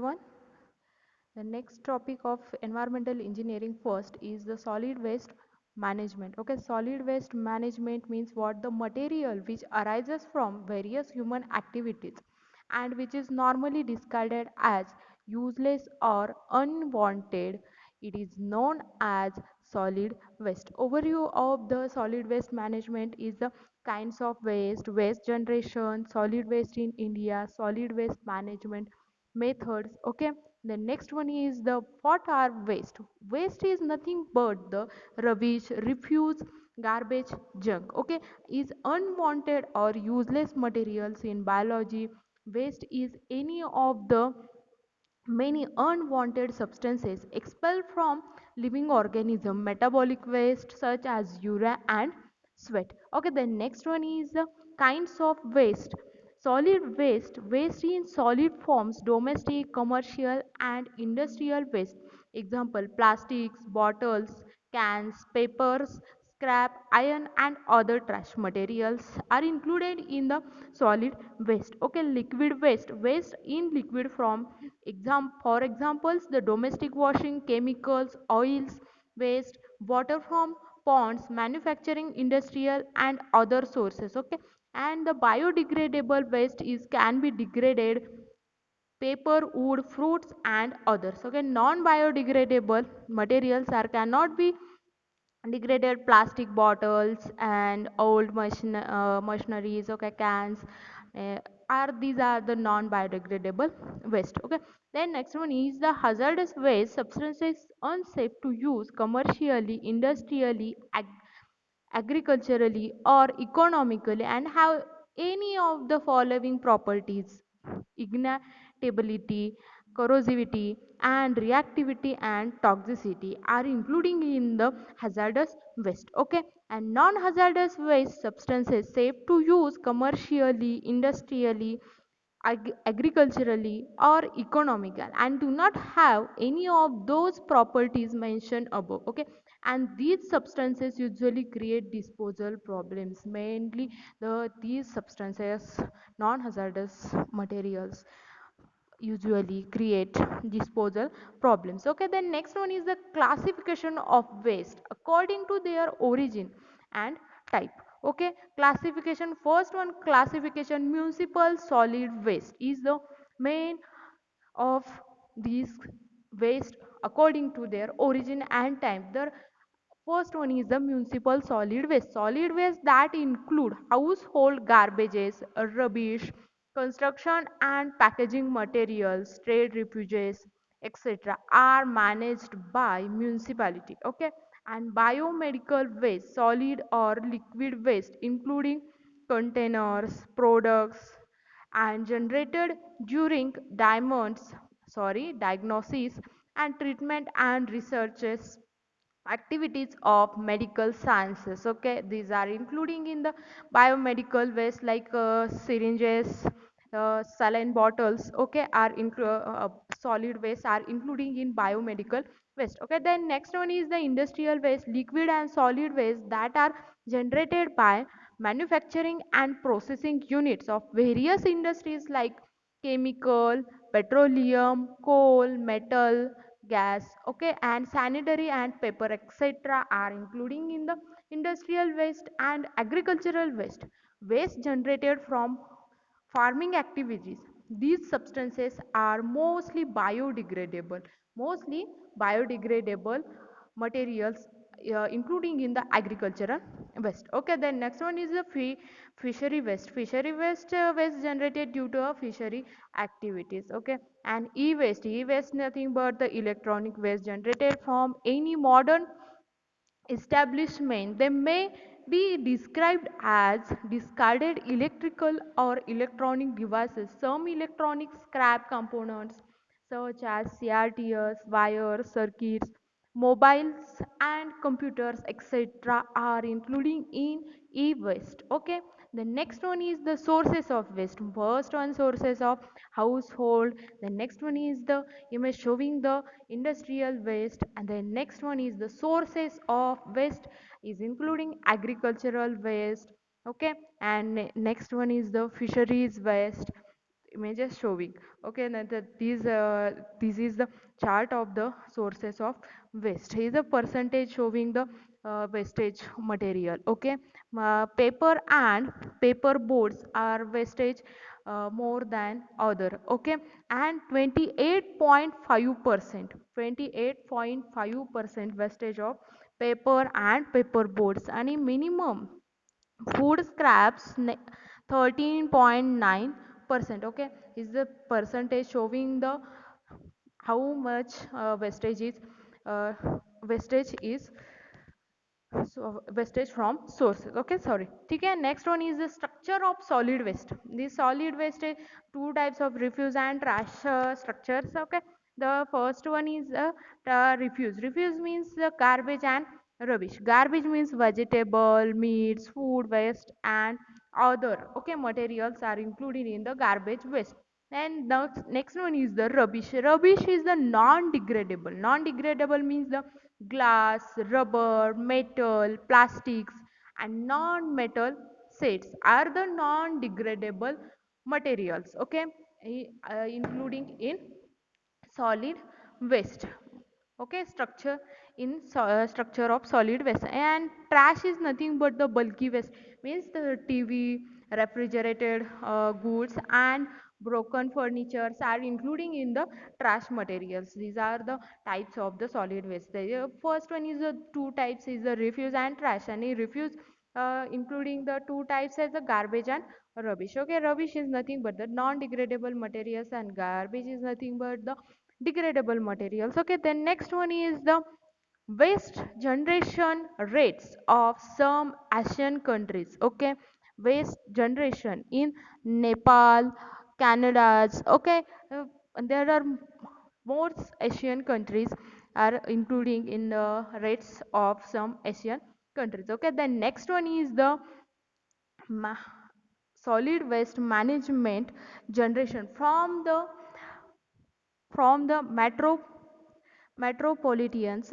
everyone. The next topic of environmental engineering first is the solid waste management. Okay, solid waste management means what? The material which arises from various human activities and which is normally discarded as useless or unwanted. It is known as solid waste. Overview of the solid waste management is the kinds of waste, waste generation, solid waste in India, solid waste management methods. Okay, the next one is the what are waste is nothing but the rubbish, refuse, garbage, junk. Okay, is unwanted or useless materials in biology. Waste is any of the many unwanted substances expelled from living organism, metabolic waste such as urine and sweat. Okay, the next one is the kinds of waste. Solid waste, waste in solid forms, domestic, commercial and industrial waste. Example: plastics, bottles, cans, papers, scrap, iron and other trash materials are included in the solid waste. Okay, liquid waste, waste in liquid form. For examples, the domestic washing, chemicals, oils, waste, water from ponds, manufacturing, industrial and other sources. Okay, and the biodegradable waste is can be degraded paper, wood, fruits and others. Okay, non biodegradable materials are cannot be degraded plastic bottles and old machineries. Okay, cans are these are the non biodegradable waste. Okay, then next one is the hazardous waste, substances unsafe to use commercially, industrially, agriculturally or economically and have any of the following properties: ignitability, corrosivity and reactivity and toxicity are including in the hazardous waste. Okay, and non-hazardous waste, substances safe to use commercially, industrially, agriculturally or economical and do not have any of those properties mentioned above. Okay, and these substances usually create disposal problems, mainly these substances, non-hazardous materials usually create disposal problems. Okay, then next one is the classification of waste according to their origin and type. Okay, classification, first one classification: municipal solid waste is the main of these waste according to their origin and type. The first one is the municipal solid waste. Solid waste that include household garbages, rubbish, construction and packaging materials, trade refuges, etc. are managed by municipality. Okay, and biomedical waste, solid or liquid waste, including containers, products, and generated during diagnosis and treatment and researches activities of medical sciences. Okay, these are including in the biomedical waste like syringes, saline bottles. Okay, solid waste are including in biomedical waste. Okay, then next one is the industrial waste, liquid and solid waste that are generated by manufacturing and processing units of various industries like chemical, petroleum, coal, metal, gas. Okay, and sanitary and paper, etc. are including in the industrial waste. And agricultural waste, waste generated from farming activities. These substances are mostly biodegradable materials, including in the agricultural waste. Okay, then next one is the fishery waste. Fishery waste, waste generated due to a fishery activities. Okay, and e-waste nothing but the electronic waste generated from any modern establishment. They may be described as discarded electrical or electronic devices. Some electronic scrap components such as CRTs, wires, circuits, mobiles and computers, etc. are including in e-waste. Okay, the next one is the sources of waste. First one, sources of household. The next one is the image showing the industrial waste, and the next one is the sources of waste is including agricultural waste. Okay, and next one is the fisheries waste, images showing. Okay, now this is the chart of the sources of waste. Here is a percentage showing the wastage material. Okay, paper and paper boards are wastage more than other. Okay, and 28.5%, 28.5% wastage of paper and paper boards, and a minimum food scraps 13.9%. Okay, is the percentage showing the how much uh, wastage is so wastage from sources. Okay, sorry. Okay, next one is the structure of solid waste. The solid waste is two types of refuse and trash structures. Okay, the first one is refuse. Refuse means the garbage and rubbish. Garbage means vegetable, meats, food waste, and other okay materials are included in the garbage waste. And next one is the rubbish. Rubbish is the non-degradable. Non-degradable means the glass, rubber, metal, plastics, and non-metal sets are the non-degradable materials. Okay, including in solid waste. Okay, structure of solid waste. And trash is nothing but the bulky waste, means the TV, refrigerated goods, and broken furnitures are including in the trash materials. These are the types of the solid waste. The first one is the two types is the refuse and trash. And in refuse, including the two types as the garbage and rubbish. Okay, rubbish is nothing but the non-degradable materials, and garbage is nothing but the degradable materials. Okay, then next one is the waste generation rates of some Asian countries. Okay, waste generation in Nepal, Canada's. Okay, there are most Asian countries are including in the rates of some Asian countries. Okay, then next one is the ma- solid waste management generation from the metropolitans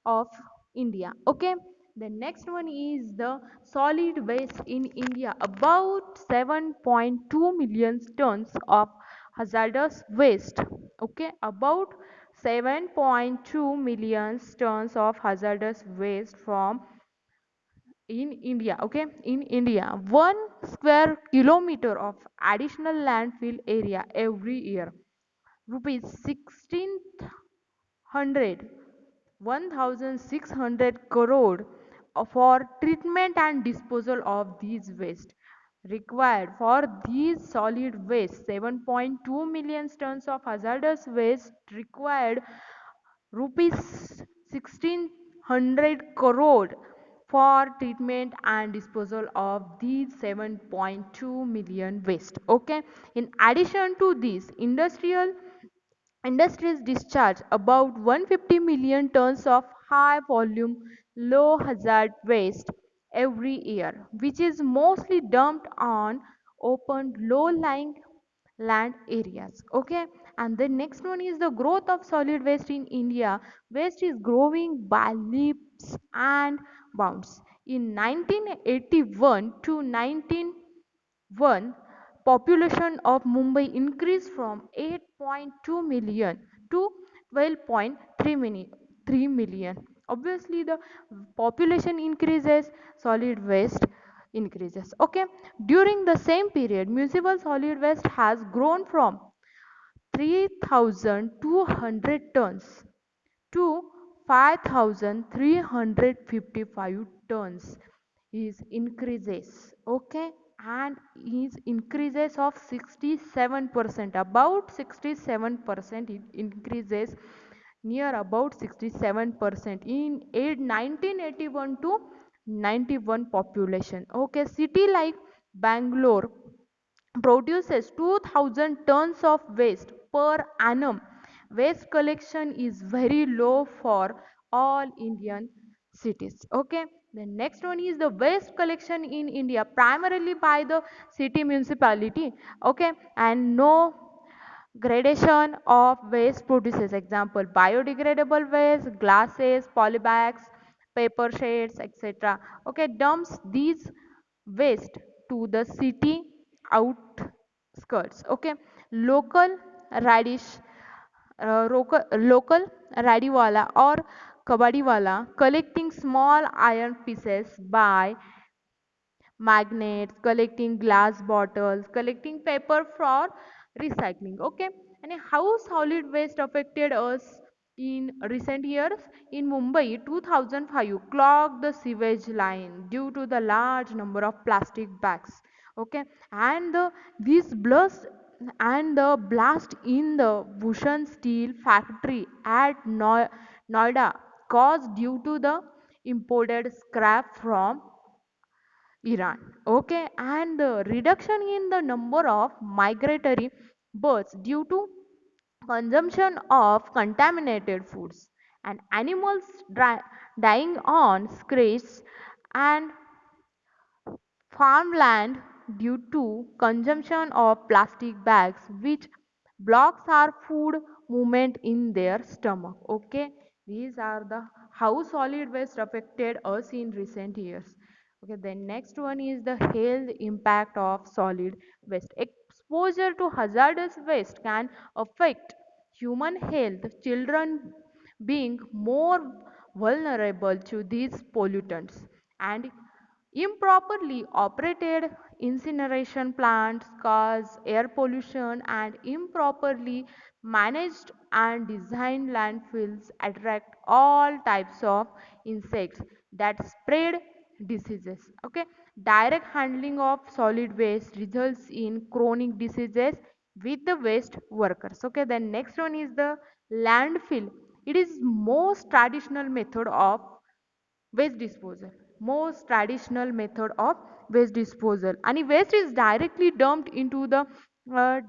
of India. Okay, the next one is the solid waste in India. About 7.2 million tons of hazardous waste. Okay, about 7.2 million tons of hazardous waste from in India. Okay, in India, 1 square kilometer of additional landfill area every year, rupees 1600 1600 crore for treatment and disposal of these waste required. For these solid waste, 7.2 million tons of hazardous waste required, rupees 1600 crore for treatment and disposal of these 7.2 million waste. Okay, in addition to this, industries discharge about 150 million tons of high volume, low hazard waste every year, which is mostly dumped on open, low lying land areas. Okay, and the next one is the growth of solid waste in India. Waste is growing by leaps and bounds. In 1981 to 1991, population of Mumbai increased from 8.2 million to 12.3 million. Obviously, the population increases, solid waste increases. Okay, during the same period, municipal solid waste has grown from 3,200 tons to 5,355 tons is increases. Okay, and is increases of 67%, about 67%. It increases near about 67% in 1981 to 91 population. Okay, city like Bangalore produces 2000 tons of waste per annum. Waste collection is very low for all Indian cities. Okay, the next one is the waste collection in India primarily by the city municipality. Okay, and no gradation of waste produces, example biodegradable waste, glasses, polybags, paper shades, etc. Okay, dumps these waste to the city out skirts. Okay, local radish, local radiwala or kabadiwala collecting small iron pieces by magnets, collecting glass bottles, collecting paper for recycling. Okay, and how solid waste affected us in recent years? In Mumbai, 2005 clogged the sewage line due to the large number of plastic bags. Okay, and this blast and the blast in the Bhushan Steel factory at Noida caused due to the imported scrap from Iran. Okay, and the reduction in the number of migratory birds due to consumption of contaminated foods and animals dying on scratch and farmland due to consumption of plastic bags which blocks our food movement in their stomach. Okay, these are the how solid waste affected us in recent years. Okay, the next one is the health impact of solid waste. Exposure to hazardous waste can affect human health, children being more vulnerable to these pollutants, and improperly operated incineration plants cause air pollution, and improperly managed and designed landfills attract all types of insects that spread diseases. Okay, direct handling of solid waste results in chronic diseases with the waste workers. Okay, then next one is the landfill. It is most traditional method of waste disposal, most traditional method of waste disposal, and waste is directly dumped uh,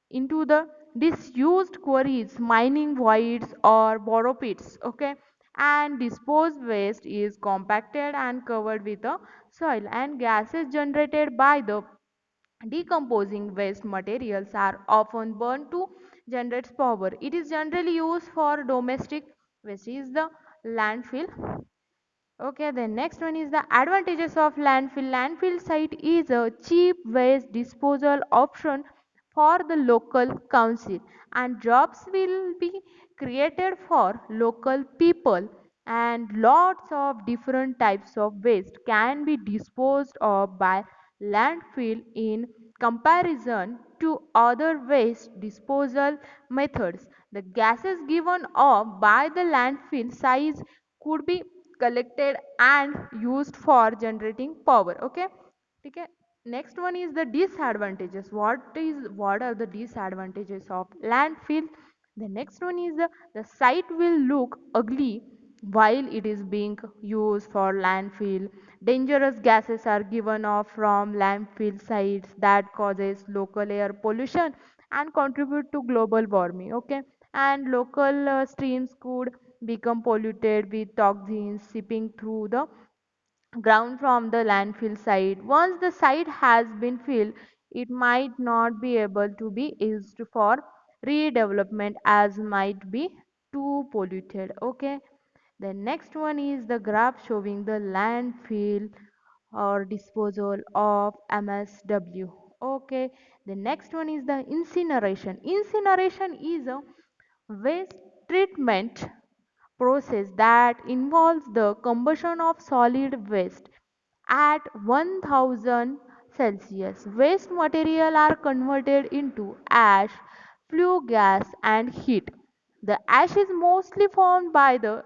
into the disused quarries, mining voids or borrow pits. Okay, and disposed waste is compacted and covered with the soil, and gases generated by the decomposing waste materials are often burned to generate power. It is generally used for domestic waste is the landfill. Okay, the next one is the advantages of landfill. Landfill site is a cheap waste disposal option for the local council, and jobs will be created for local people, and lots of different types of waste can be disposed of by landfill in comparison to other waste disposal methods. The gases given off by the landfill size could be collected and used for generating power. Okay, okay. Next one is the disadvantages. What are the disadvantages of landfill? The next one is the site will look ugly while it is being used for landfill. Dangerous gases are given off from landfill sites that causes local air pollution and contribute to global warming. Okay, and local streams could become polluted with toxins seeping through the ground from the landfill site. Once the site has been filled, it might not be able to be used for redevelopment as might be too polluted. Okay, the next one is the graph showing the landfill or disposal of MSW. Okay, the next one is the incineration. Incineration is a waste treatment process that involves the combustion of solid waste at 1000 Celsius. Waste material are converted into ash, flue gas and heat. The ash is mostly formed by the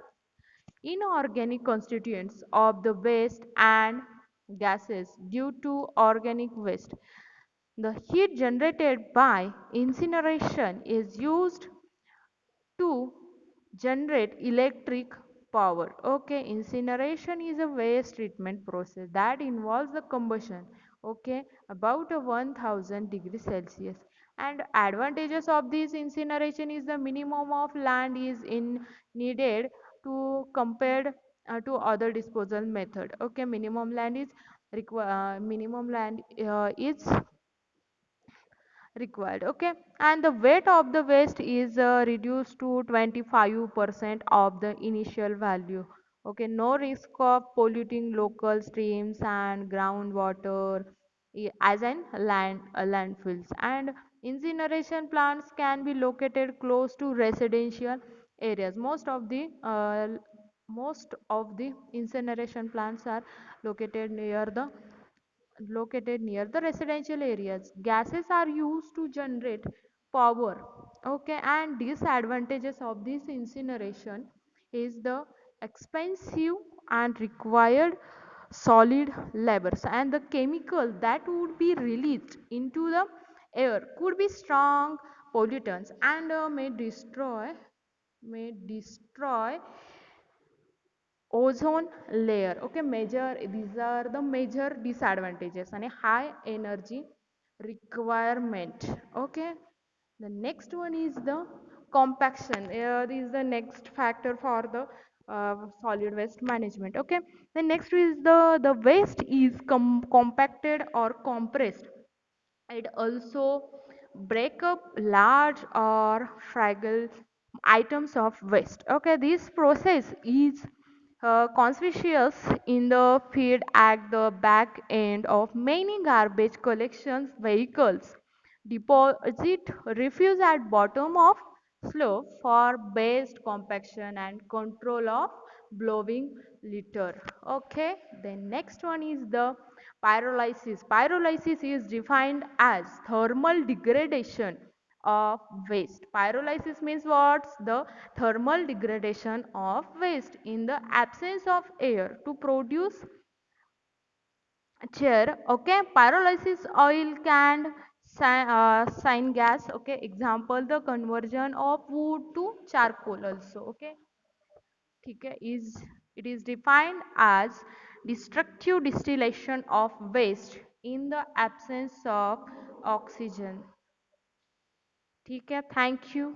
inorganic constituents of the waste and gases due to organic waste. The heat generated by incineration is used to generate electric power. Okay, incineration is a waste treatment process that involves the combustion, okay, about a 1000 degrees Celsius. And advantages of this incineration is the minimum of land is in needed to compared to other disposal method. Okay, minimum land is required. Okay, and the weight of the waste is reduced to 25% of the initial value. Okay, no risk of polluting local streams and groundwater as in landfills. And incineration plants can be located close to residential areas. Most of the incineration plants are located near the residential areas. Gases are used to generate power. Okay, and disadvantages of this incineration is the expensive and required solid labors, and the chemical that would be released into the air could be strong pollutants and may destroy ozone layer. Okay, major these are the major disadvantages. And a high energy requirement. Okay, the next one is the compaction. This is the next factor for the solid waste management. Okay, the next is the waste is compacted or compressed. It also break up large or fragile items of waste. Okay, this process is conspicuous in the field at the back end of many garbage collections vehicles. Deposit refuse at bottom of slope for best compaction and control of blowing litter. Okay, then next one is the pyrolysis. Pyrolysis is defined as thermal degradation of waste. Pyrolysis means what's the thermal degradation of waste in the absence of air to produce chair. Okay, pyrolysis oil can sign gas. Okay, example the conversion of wood to charcoal also. Okay, ठीक है, is it is defined as destructive distillation of waste in the absence of oxygen. ठीक है, thank you.